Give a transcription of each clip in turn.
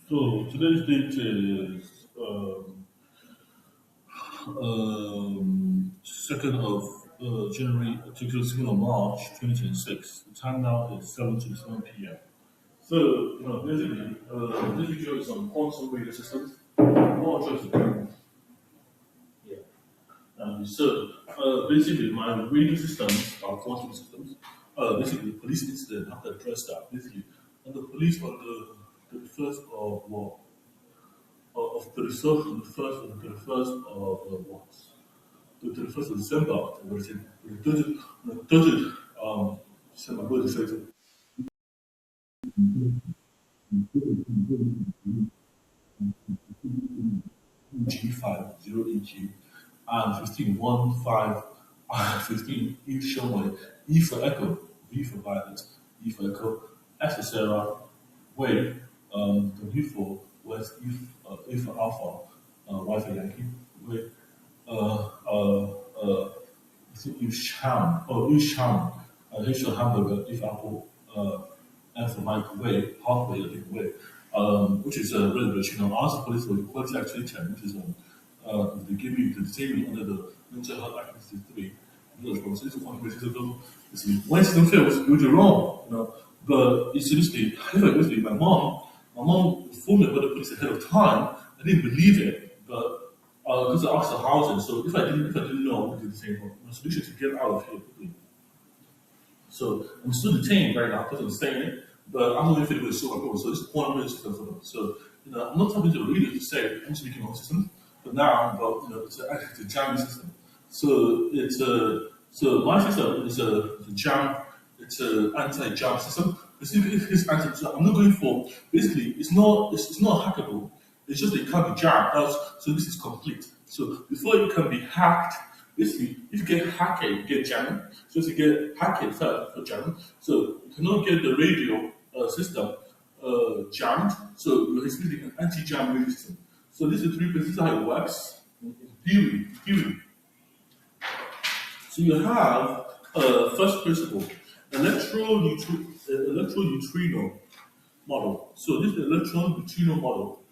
So today's date is 2nd of January to 2nd of March 2026. The time now is 7 to 7 p.m. So, basically, this video is on quantum radio systems. More interesting. Yeah. Basically, my radio systems are quantum systems. Basically, the police incident, I have to address that. Basically, on the police on the first of what? Of 31st on the first on the 31st of what? The 31st of December, everything. The 30th December, go to say G50EQ and 1515 15 E Shumway, E for Echo, V for Violet, E for Echo, S for Sarah, Way, W for West, A for Alpha, Y for Yankee, Way, uh, uh, uh, Isham, Isham, H for Hamburger, If Apple, and for Mike Way, Halfway, I think Way, which is really rich. Ask the police for quality actually 10, which is they give you the same under the mental health act 63. So this is one place when system fails, you're wrong, But it's seriously, my mom phoned me about the police ahead of time. I didn't believe it, but because I asked the housing, so if I didn't know, I would do the same. My solution to get out of here quickly. So I'm still detained right now because I'm staying, but I'm only fit with silver gold. So this is one million system for them. So I'm not talking to the reader to say I'm speaking on system, but now, it's a jamming system. So my system is a jam. It's an anti-jam system. It's anti. So I'm not going for basically. It's not hackable. It's just it can't be jammed. So this is complete. So before it can be hacked, basically, if you get hacked, you get jamming. So if you get hacked for jamming, so you cannot get the radio system jammed. So it's basically an anti-jam radio system. So these are three places how it works in theory. So you have first principle, electron neutrino model. So this electron neutrino model,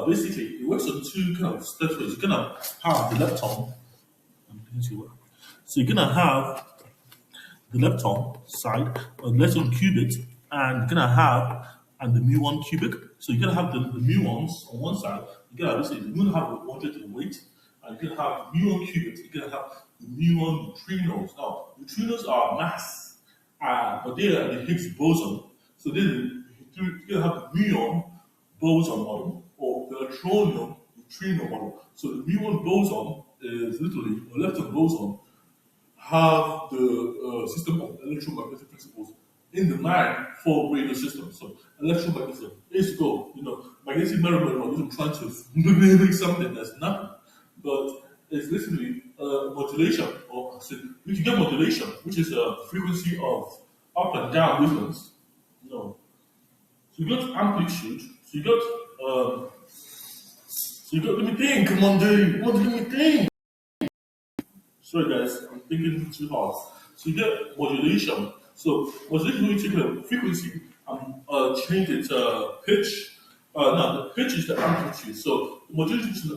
basically it works on two kind of steps. You're gonna have the lepton. So you're gonna have the lepton side, or lepton qubit, and you're gonna have and the muon cubic. So you're gonna have the muons on one side. You're gonna basically you're gonna have the 100 weight, and you're gonna have muon qubits. You're gonna have the muon neutrinos. Now neutrinos are mass, but they are the Higgs boson. So then you're gonna have the muon boson model or the electronium neutrino model. So the muon boson is literally a lepton boson have the system of electromagnetic principles in the mind for radio systems. So electromagnetism is go, magnetic memory isn't trying to make something that's nothing, but it's literally modulation, or so you can get modulation, which is a frequency of up and down movements. So you got amplitude, let me think, come on, dude, what let me think? Sorry guys, I'm thinking too hard. So you get modulation. So modulation when you take a frequency and change its pitch. No, the pitch is the amplitude. So modulation is the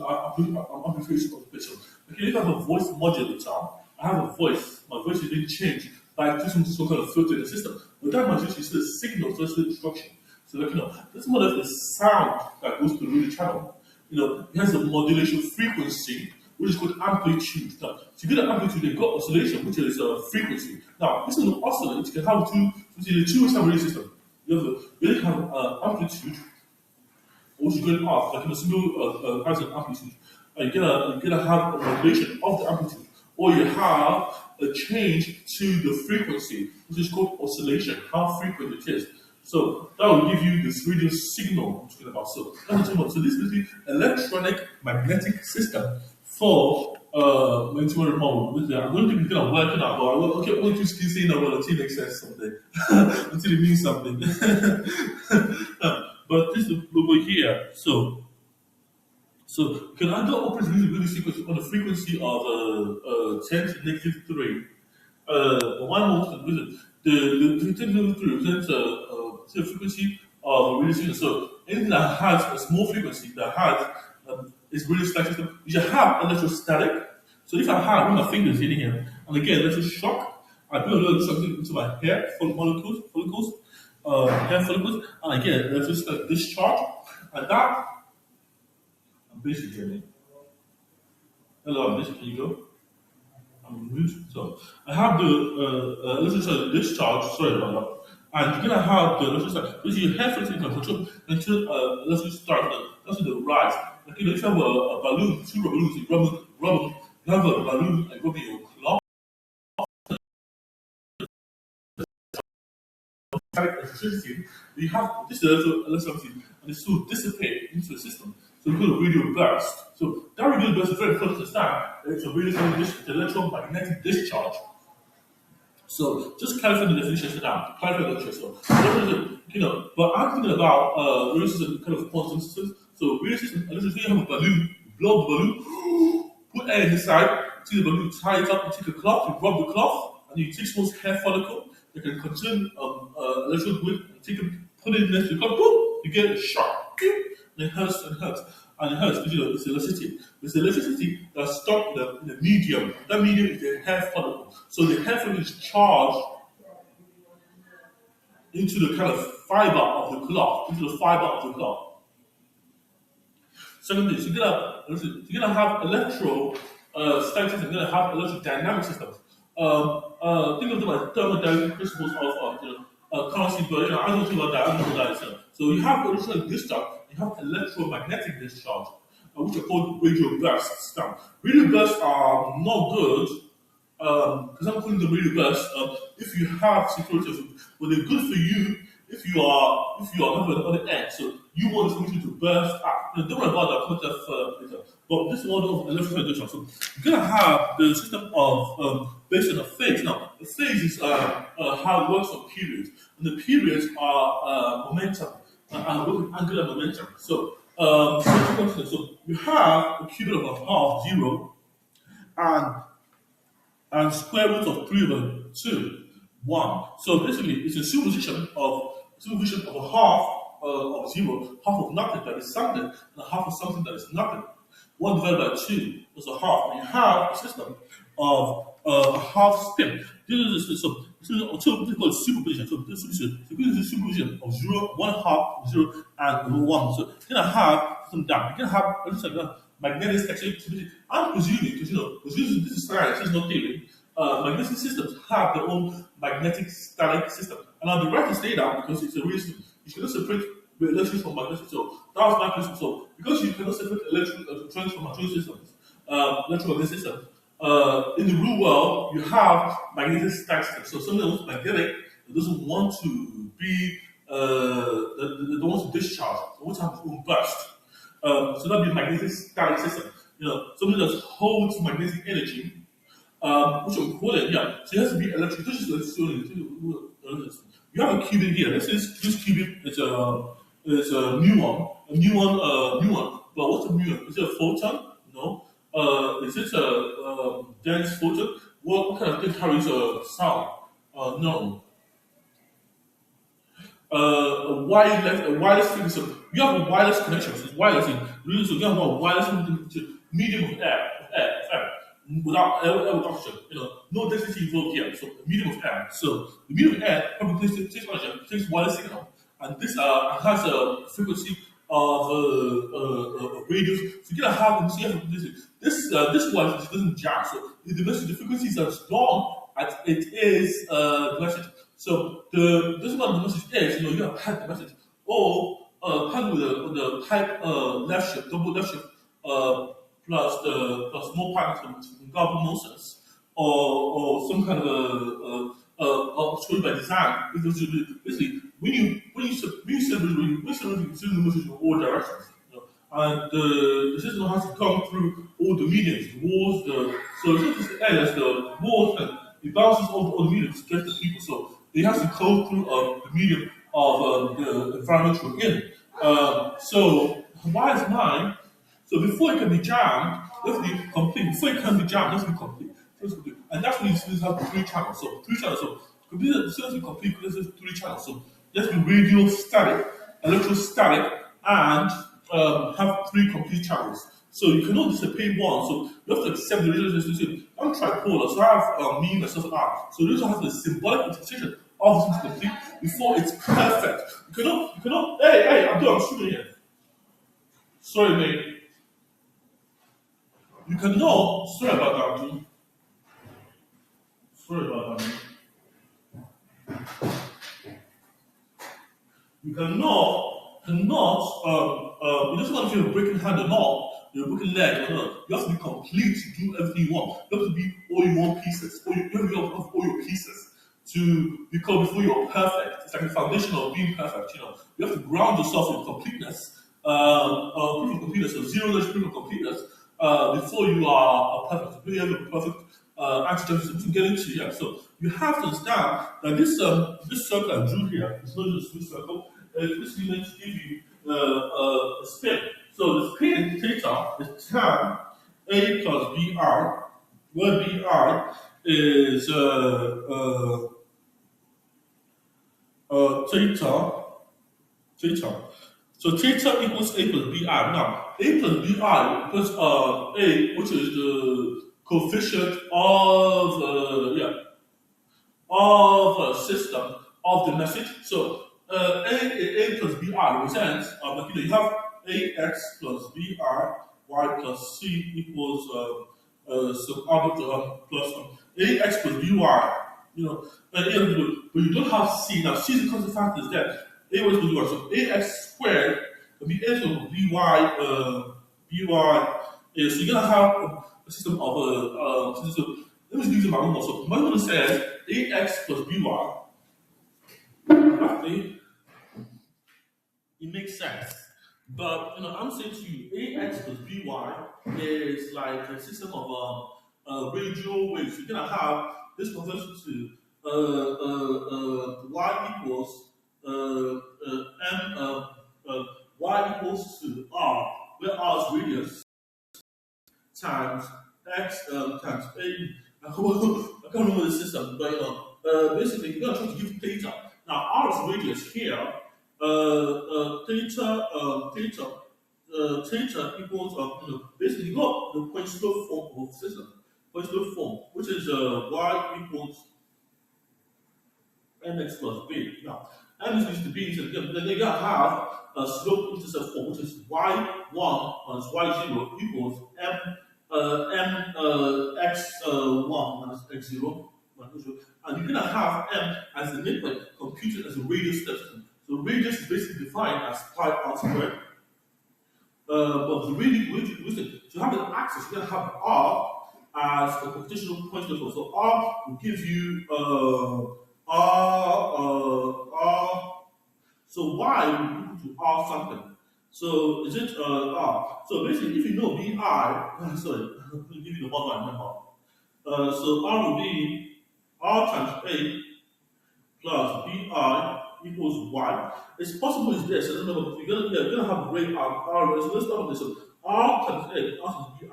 amplification of the pitch. So, okay, if I have a voice modulator, I have a voice. My voice is being changed by using some kind of filter in the system. But that modulation is still a signal, so it's still instruction. So this model is the sound that goes to the radio channel. It has a modulation frequency, which is called amplitude. Now, to get an amplitude, they've got oscillation, which is a frequency. Now, this is an oscillate. You can have two-way sound radio system. You have amplitude, which is going off, like in a single has an amplitude. You're gonna have a modulation of the amplitude, or you have a change to the frequency, which is called oscillation, how frequent it is. So that will give you this radio signal I'm talking about. So that's what I'm talking about. So this is the electronic magnetic system for mental model. I don't think it's gonna work out, but okay, what you keep saying that well until it makes sense someday. Until it means something. But this is the logo here. So can I go operate really sequence on a frequency of 10 to negative 3? One more reason. The 10 to negative 3 represents the frequency of a radio signal. So anything that has a small frequency that has is really static system, you should have electrostatic. So if I have my fingers in here and I get electric shock, I put a little something into my hair hair follicles, and I get electric discharge, and that I'm basically getting. Hello, I'm basically go. I'm mute. So I have the electric discharge. Sorry about that. And you're gonna have the electric, which your hair follicles can control until electric start. That's the rise. Like if you have a balloon, two balloons, you have a balloon like rubbing your cloth. Electricity, you have this electricity and it's to dissipate into the system. So we call it radio burst. So that radio burst is very important to understand. It's a radio electromagnetic discharge. So just clarify the definition for now. Clarify the so but I'm thinking about radio system kind of quantum systems. So radio system, electricity, you have a balloon, you blow the balloon, put air inside, take the balloon, tie it up, you take a cloth, you rub the cloth, and you take someone's hair follicle, you can consume electrical grid, and take it, put it next to the cloth, boom, you get a shock, and it hurts and hurts. And it hurts because it's electricity. It's electricity that's stuck in the medium. That medium is the hair follicle. So the hair follicle is charged into the kind of fiber of the cloth, into the fiber of the cloth. Second thing, you're gonna have static system, you're gonna have electrodynamic systems. Think of them as thermodynamic principles of currency, but I don't think about that. I don't know that itself. So you have electrical discharge, you have electromagnetic discharge, which are called radio bursts. Now, radio bursts are not good because I'm calling them radio bursts. If you have security, but they're good for you if you are on the end. So you want something to burst out. Don't worry about that. Put that later. But this one of electrical discharge. So you're gonna have the system of based on a phase. Now, the phase is how it works on periods, and the periods are momentum and work with angular momentum. So, so you have a cubit of a half zero, and square root of 3 over 2, 1. So basically, it's a superposition of a half of zero, half of nothing that is something, and half of something that is nothing. 1 divided by 2 is a half. And you have a system of a half spin. This is called superposition. So this is a superposition of 0, 1 half, 0, and 1. So you're gonna have some down. You're gonna have magnetic activity. I'm presuming, because this is science, this is not theory. Magnetic systems have their own magnetic static system. And I'll be right to say that because it's a reason you cannot separate the electric from magnetic. So that was my question. So because you cannot separate electronics from magnetic systems, electromagnetic systems, in the real world you have magnetic static systems. So something that's magnetic that doesn't want to be that don't want to discharge, they want to have its own burst. So that'd be a magnetic static system. Something that holds magnetic energy, which we call it, yeah. So it has to be electric. You have a qubit here. This qubit is a muon. But what's a muon? Is it a photon? No. Is it a dense photon? What kind of thing carries a sound? No. A wireless thing. So you have a wireless connection. So it's wireless. So you have a wireless medium of air, without oxygen. No density involved here. So medium of air. So the medium of air probably takes wireless signal, and this has a frequency of radius. So you're gonna have this wireless doesn't jam. So the frequencies are strong as it is the message. So this is what the message is. You have had the message, or had with the type left shift, double left shift, plus more patterns from garble nonsense, or some kind of choice by design. Because basically, when you send the message in all directions. And the system has to come through all the mediums, the walls, so it's not just the air, it's the walls, and it bounces all the mediums to get the people. So it has to go through the medium of the environment we're in. So why is mine? So before it can be jammed, it has to be complete. Before it can be jammed, it has to be complete. And that's when you have 3 channels. So 3 channels. So computer, as soon as you complete, this is 3 channels. So it has to be radio static, electrostatic, and have three complete channels. So you cannot just pay one. So you have to accept the relationship. I'm tripolar, so I have me, myself, and I. So the relationship has the symbolic interpretation of this complete before it's perfect. Hey, I'm shooting here. Sorry, mate. You cannot, sorry about that, dude. Sorry about that, mate. You cannot, it doesn't matter if you're breaking hand or not, you're breaking leg or not. You have to be complete to do everything you want. You have to be all your one pieces, you have to have all your pieces to become before you're perfect. It's like the foundation of being perfect, you know. You have to ground yourself in completeness, proof of completeness, so zero-knowledge proof of completeness, before you are perfect. Before you have a perfect antigen to get into, yeah. So you have to understand that this circle I drew here is not just a smooth circle. This is meant to give you a spin. So the spin theta is tan A plus BI, where BI is theta. So theta equals A plus BI. Now, A plus BI plus A, which is the coefficient of system of the message. So A plus BI represents, like, you have AX plus BI, Y plus C equals some other plus AX plus BY. You know, but you don't have C. Now C is the constant factor is that A was BY. So AX squared will be A plus BY is, so you're gonna have a system of system. Let me use my own. So my one says AX plus BY. Roughly, it makes sense. But I'm saying to you, AX plus BY is like a system of radial waves. You're gonna have this conversion to y equals m y equals to r, where r is radius times x times a. I can't remember the system, but basically you're gonna try to give theta. Now r is radius here. Theta equals basically you got the Poinslow form of system. Poinslow form, which is y equals mx plus b. Now, m is used to b, so then you're gonna have a slope intercept form, which is y1 minus y0 equals x1 minus x0 minus x0. And you're gonna have m as the midpoint computed as a radius step system. So radius is basically defined as pi r squared. But the radius, to have an axis, you're gonna have r as a computational point level. So r will give you r. So y will be equal to r something. So is it r? So basically, if you know bi, sorry, let me give you the one line number. So r will be r times a plus bi equals y. It's possible it's this. I don't know, but you're gonna have great r. So let's start with this. So r times a, r times bi.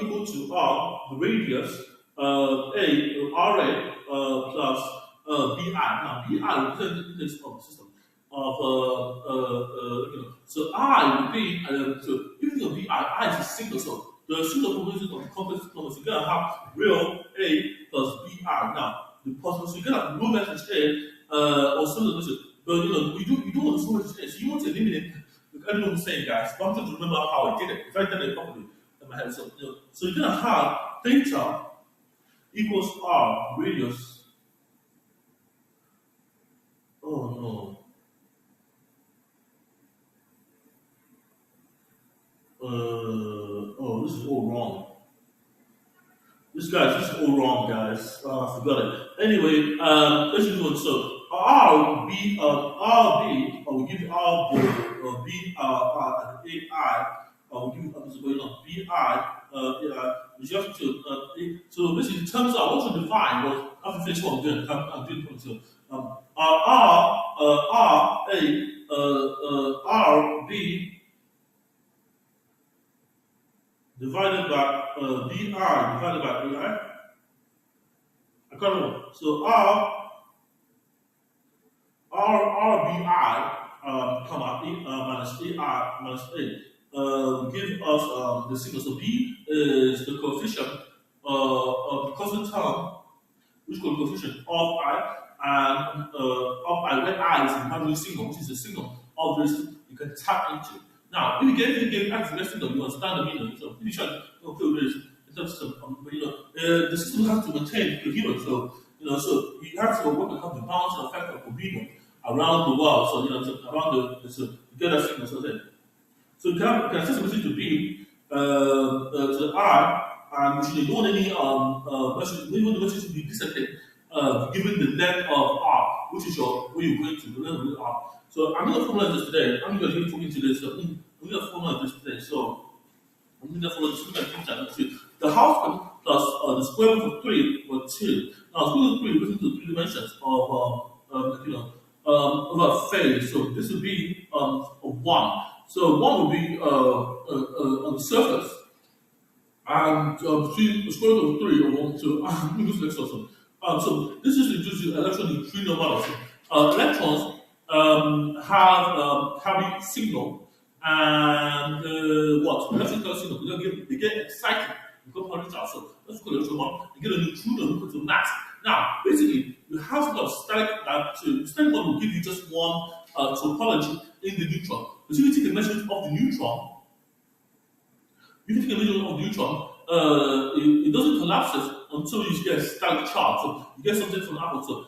Equal to r, the radius, ra plus bi. Now bi represents the index of the system of so I would be so if you think of bi is a signal, so the signal probability of the complex number, so you're gonna have real a plus bi. Now the possible, so you're gonna have low message a or similar message, but you don't want to so message a, so you want to eliminate. I don't know what I'm saying, guys, but I'm trying to remember how I did it. If I did it properly in my head, so you're gonna have theta equals r radius. Oh no. Oh, this is all wrong. This is all wrong, guys. I forgot it. Anyway, let's do it. So R will be RB, I will give you R B AI, I will give you BI, is just to so basically it turns out what to define was after finish what I'm doing. I'm doing point. So R B divided by BI divided by AI. I So RBI, comma, minus AR minus A, give us the signal. So B is the coefficient of the constant term, which is the coefficient of I, and of I, where I is the imaginary signal, which is the signal of this you can tap into. Now, if you get anything as the signal, you understand the meaning. So, pretty sure, okay, this in terms of, but the system has to maintain coherence. So, so you have to work out the balance and effect of coherence around the world. So, so around so you get that signal. So you can set message to B, to I, and you don't want any message, you want the message to be dissented, given the length of R, which is where you're going to, the length of R. So I'm going to formulate this today. I'm going to get into this. So I'm going to formulate this today. So I'm going to follow the things. The house plus the square root of 3 or 2. Now, square root of 3 goes into 3 dimensions of a phase. So this would be a 1. So 1 would be on the surface. And between the square root of 3 or 1 to so this is introduced to electron neutrino model. Electrons have carry signal and electrical signal. They get excited, become potential. So let's go to electron one. You get a neutrino equal to mass. Now, basically, you have sort of static static one will give you just one topology in the neutron. But if you take a measurement of the neutron, it doesn't collapse until you get a static charge. So you get something from Apple. So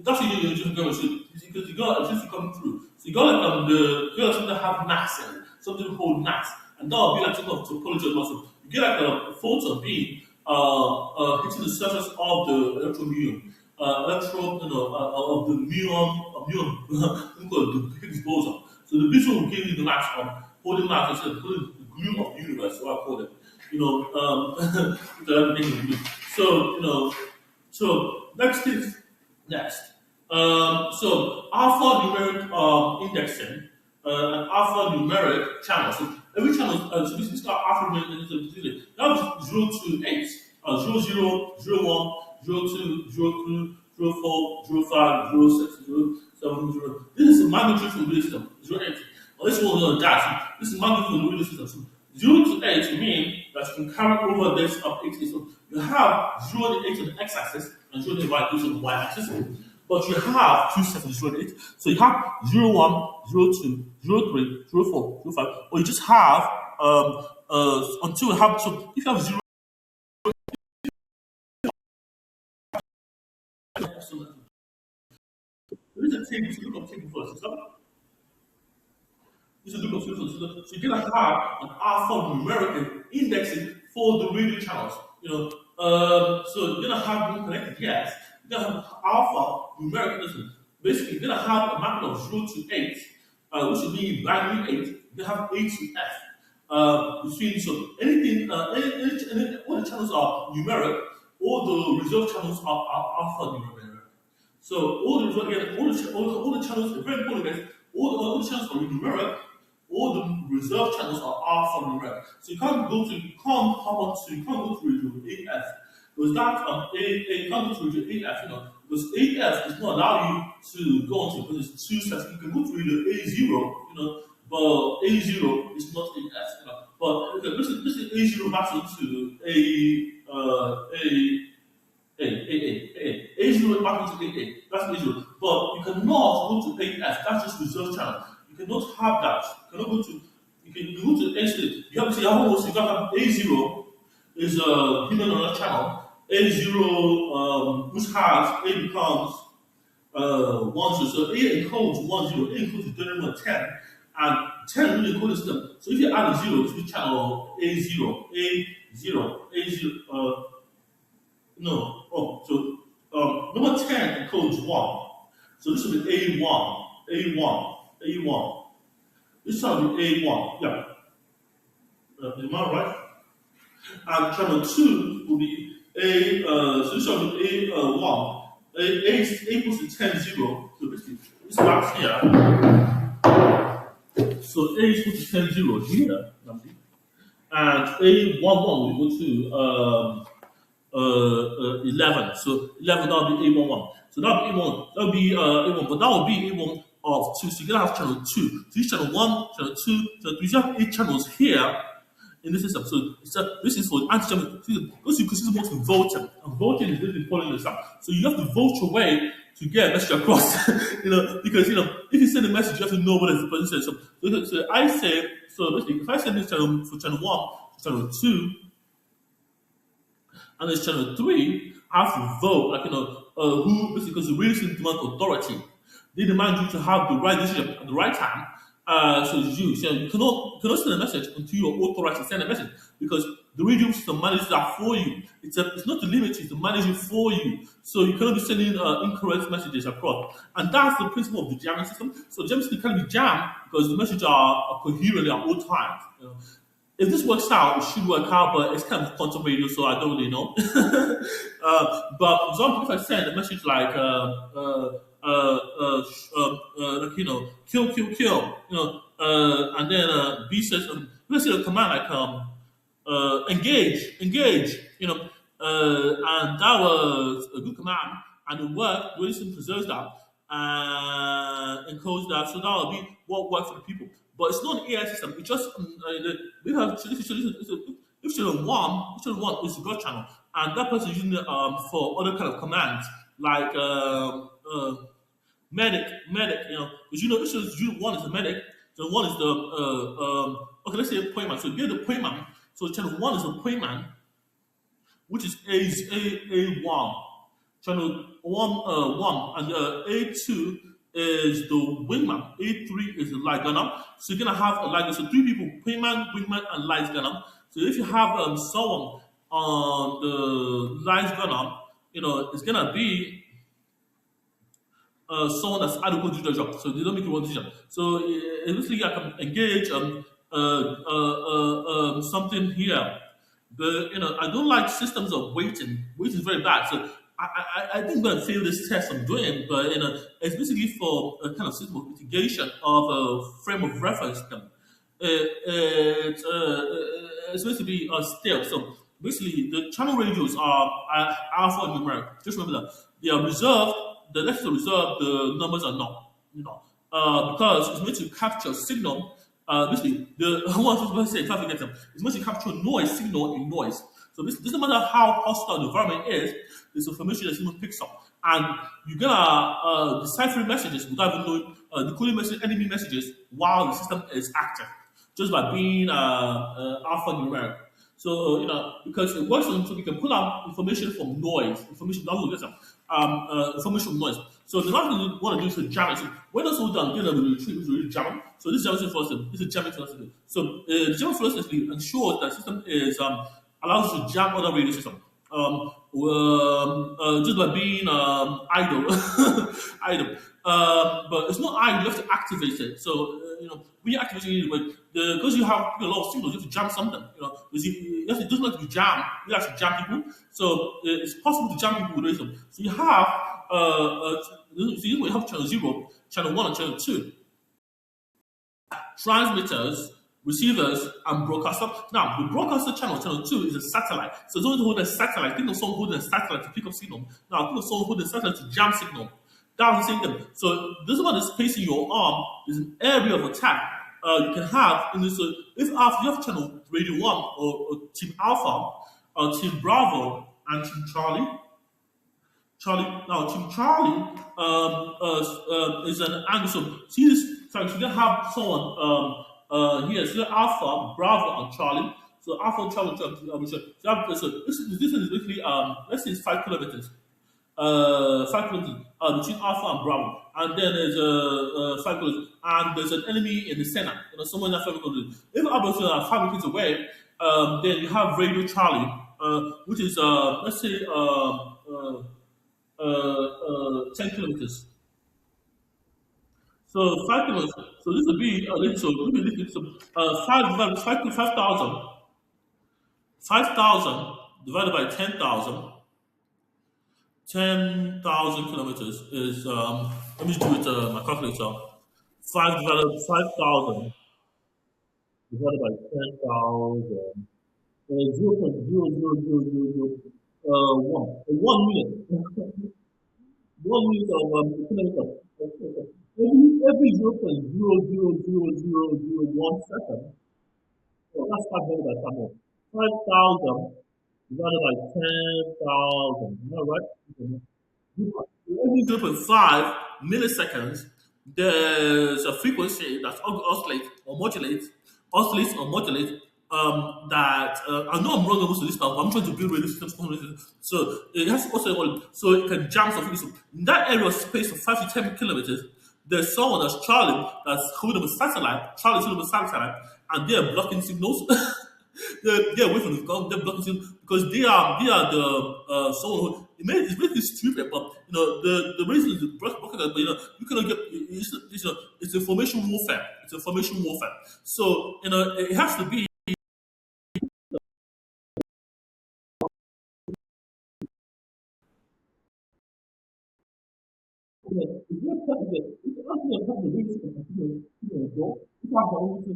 that's what you just go to because you got electricity coming through. So you got something that have mass in it, something called mass, and that will be like some of topology of mass. So you get like a photon beam hitting the surface of the electron muon. Of the muon, the Higgs boson. So the boson will give you the mass of holding mass instead of holding the glue of the universe, so I call it. So next. So alpha numeric indexing and alpha numeric channels. So every channel, so this is called alpha numeric. Now 0 to 8, 0, 0, 0, 1, 0, 2, 0, 2, 0, 4, 0, 5, 0, 6, 0, 7, 0. This is the magnitude for the relay system, 0, 8. This one is dash. This is magnitude for the relay system. So 0 to 8 will mean that you can carry over this of 8. So you have 0 to 8 on the x-axis and 0 to 8 on the y-axis. But you have two sets of 0 to 8. So you have 0, 1, 0, 2, 0, 3, 0, 4, 0, 5. Or you just have until you have, so if you have 0, this is a table first. This is the confusion. So you're gonna have an alpha numeric indexing for the radio channels. So you're gonna have them connected. Yes, you're gonna have alpha numeric indexing. Basically, you're gonna have a mapping of 0 to 8, which would be binary 8. You have A to F. Between so anything, all the channels are numeric. All the reserve channels are alpha numeric. So all the channels are very important. Guys. All the channels are numeric. All the reserve channels are alpha numeric. So you can't go to region AF. Because that you can't go to region AF, because AF does not allow you to go on because it's two sets. You can go to region A0, but A0 is not AF, But okay, this is A0 maps into A0 maps into AA. That's A0. But you cannot go to AF. That's just reserve channel. You cannot have that. You cannot go to. You go to A0. You have to say you can have A0 is a human on a channel. A0 which has A becomes 1 0. So A encodes 1 0. A encodes 31 10, and 10 really encodes system. So if you add a 0 to the channel A0, A0. Number 10 encodes 1. So this will be A1. This will be A1. Yeah. Am I right? And channel 2 will be so this will be A1. A equals to 10 0. So basically, this box here. So A is equal to 10 0 here. And A11 will go to 11. So 11, that would be A11. So that would be A1. That would be A1, but that would be A1 of 2. So you're gonna have channel 2. So each channel 1, channel 2, channel 3. You have 8 channels here in this system. So this is for anti-jamming. Because you consider most of voting, and voting is really important in this stuff. So you have to vote your way to get a message across. Because if you send a message, you have to know what the person says. So I say, so basically, if I send this channel for channel 1, channel 2, and there's channel 3, I have to vote, who basically, because the radio station demand authority. They demand you to have the right decision at the right time. So you cannot send a message until you're authorized to send a message, because the radio system manages that for you. It's not to limit you, it's to manage it for you. So you cannot be sending incorrect messages across. And that's the principle of the jamming system. So the jamming system can be jammed because the messages are coherent at all times. If this works out, it should work out, but it's kind of quantum radio, so I don't really know. But for example, if I send a message like, kill, kill, kill, and then B says, let's say a command like, engage, engage, and that was a good command, and it worked. Wilson preserves that and encodes that, so that will be what works for the people. But it's not an AI system. It just we have if channel one is the God channel, and that person is using it for other kind of commands like medic, because if channel one is the medic, channel one is the okay, let's say a point man. So get the point man. So channel one is a point man, which is A1. Channel one, and A2 is the wingman. A3 is the light gunner. So you're gonna have so 3 people: wingman, and light gunner. So if you have someone on the light gunner, it's gonna be someone that's adequate to do the job. So they don't make you one decision. So basically, I can engage something here. But I don't like systems of waiting. Waiting is very bad. So I think I'm going to fail this test I'm doing, but it's basically for a kind of system of mitigation of a frame of reference system. It's supposed to be stale. So basically, the channel radios are alpha and numeric. Just remember that they are reserved. The letters are reserved. The numbers are not. Because it's meant to capture signal. Basically, the one I'm supposed to say, if I forget them, it's meant to capture noise signal in noise. So this doesn't matter how hostile the environment is, there's information that someone picks up. And you're gonna decipher messages without even knowing decoding enemy messages while the system is active, just by being alphanumeric. So because it works so we can pull out information from noise, information from noise. So the last thing we want to do is to jam it. So when that's all done, then we retrieve jamming. So this jamming system is a jamming philosophy. So the jamming philosophy ensures that the system is allows you to jam other radio system. Just by being idle, idle. But it's not idle. You have to activate it. So when you activate it, because you have a lot of signals, you have to jam something. Because it doesn't have to be jam. You have to jam people. So it's possible to jam people with radio system. So you have you have channel 0, channel 1, and channel 2. Transmitters, receivers, and broadcaster. Now, the broadcaster channel 2 is a satellite. So it's only hold a satellite. Think of someone holding a satellite to pick up signal. Now, think of someone holding a satellite to jam signal. That's the same thing. So this one is space in your arm is an area of attack you can have in this. If after you have channel radio 1 or team Alpha, team Bravo, and team Charlie. Now team Charlie is an angle. So see this. So you can have someone here. So Alpha, Bravo, and Charlie. So Alpha, Charlie, so this is basically let's say it's 5 kilometers. 5 kilometers between Alpha and Bravo, and then there's 5 kilometers, and there's an enemy in the center. Someone in that 5 kilometers. If Alpha is 5 meters away, then you have Radio Charlie, which is let's say 10 kilometers. So 5 kilometers. So this would be so 5 divided 5,000. 5,000 divided by 10,000. 10,000 kilometers is let me do it my calculator. 5,000 divided by 10,000 is 0.0000 1 minute. 1 minute of kilometer. Every 0.00001 second. So that's 500 by 500. 5,000 divided by 10,000. Am I right? Every 0.5 milliseconds, there's a frequency that oscillates or modulates. That I know I'm wrong about this now, but I'm trying to build radio systems. So it has to also so it can jam some frequency. In that area of space of 5 to 10 kilometers, there's someone that's Charlie that's holding a satellite. Charlie's holding a satellite, and they're blocking signals. They're away from the government. They're blocking signals because they are the someone who it's basically stupid, but the reason is blocking that. But you cannot get it's information warfare. It's information warfare. So it has to be. If you're president, if you're asking a couple of leaders to go, if I have a leader,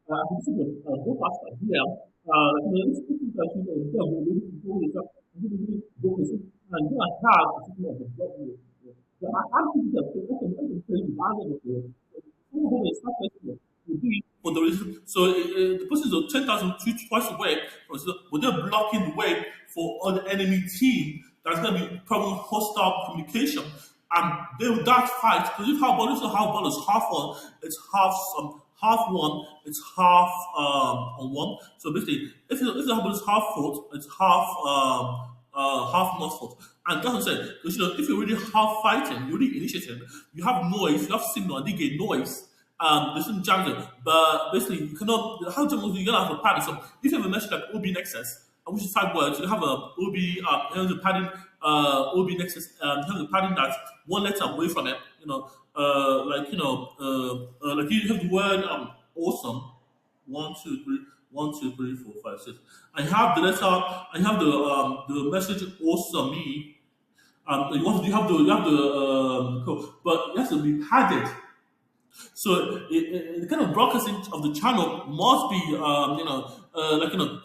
I can see the go faster. Yeah, it's pretty much you know, the leaders to go this up, really go this and you are hard to see the block. So I'm thinking that I can tell you, I don't know, some of the stuff that you do for the reason. So the person is 10,000 feet twice away, but they're blocking the way for an enemy team that's going to be probably hostile communication. And they will that fight because if how ball is half on, it's half one, it's half on one. So basically, if the ball is half fought, it's half not fought. And that's what I'm saying. Because if you're really half fighting, you're really initiating, you have noise, you have signal, and they get noise. There's some jungle, but basically you cannot. How jungle you're gonna have a pattern. So if you have a message like OB Nexus, which is 5 words, you have a OB, the padding, OB Nexus, you have the padding that's one letter away from it. Like you have the word awesome. One, two, three, 1, 2, 3, 4, 5, 6. I have the letter. I have the message awesome me. You have the code, but it has to be padded. So the kind of broadcasting of the channel must be,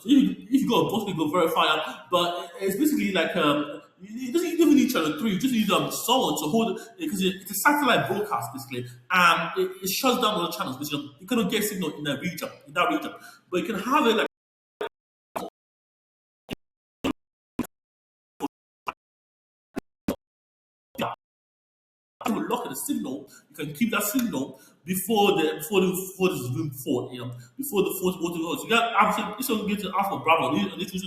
if you go both go verifier, but it's basically like you doesn't even need channel three. You just need someone to hold it because it's a satellite broadcast basically, and it shuts down all the channels because you cannot get signal in that region, but you can have it like. You will lock the signal. You can keep that signal before this room four, before the fourth water goes. You got absolutely it's going to get to Alpha Bravo. You need to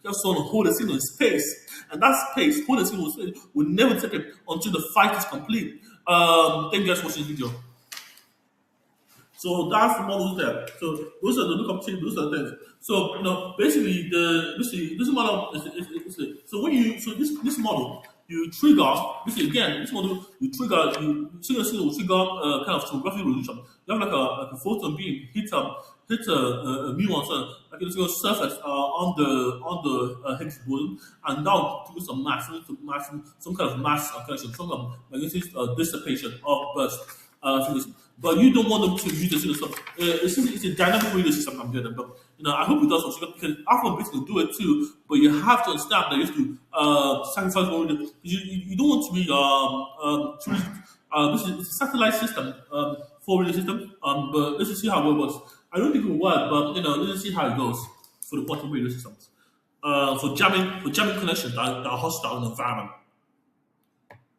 just sort of hold the signal in space, and that space, hold the signal in space, will never take it until the fight is complete. Thank you guys for watching the video. So that's the models there. So those are the lookup tables, those are the things. So basically this model so when you this model you trigger this model you trigger signal will trigger kind of tomographic resolution. You have like a photon beam hit a muon, so like it's going to surface on the hexagon, and now do some some kind of mass connection, some kind of magnetic dissipation of burst. But you don't want them to use the system. It's a dynamic radio system I'm getting, but I hope it does also because Alpha basically do it too. But you have to understand that you have to sacrifice one radio. You don't want to be this is it's a satellite system for radio system. But let's just see how it works. I don't think it will work, but let's just see how it goes for the quantum radio systems. For jamming connections that are hostile in the environment.